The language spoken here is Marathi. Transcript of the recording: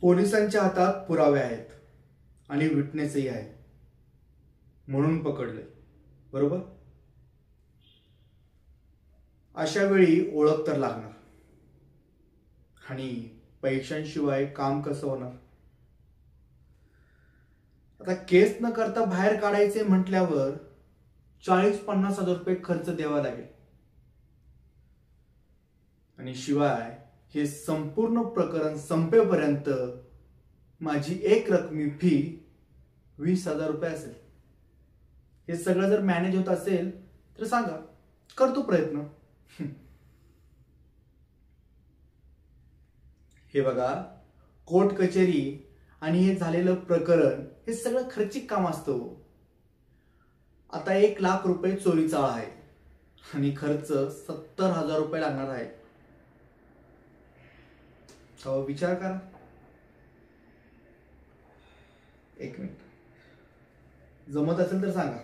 पोलिसांच्या हातात पुरावे आहेत आणि विटनेसही आहे, म्हणून पकडले, बरोबर? अशा वेळी ओळख तर लागणार, आणि पैशांशिवाय काम कसं होणार? आता केस न करता बाहेर काढायचे म्हटल्यावर 40-50 हजार रुपये खर्च द्यावा लागेल, आणि शिवाय हे संपूर्ण प्रकरण संपेपर्यंत माझी एक रकमी फी 20,000 रुपये असेल. हे सगळं जर मॅनेज होत असेल तर सांगा, करतो प्रयत्न. हे बघा, कोर्ट कचेरी आणि हे झालेलं प्रकरण हे सगळं खर्चिक काम असतं. आता 1,00,000 रुपये चोरीचा आहे आणि खर्च 70,000 रुपये लागणार आहे. विचार करा. एक मिनिट, जमत असेल तर सांगा.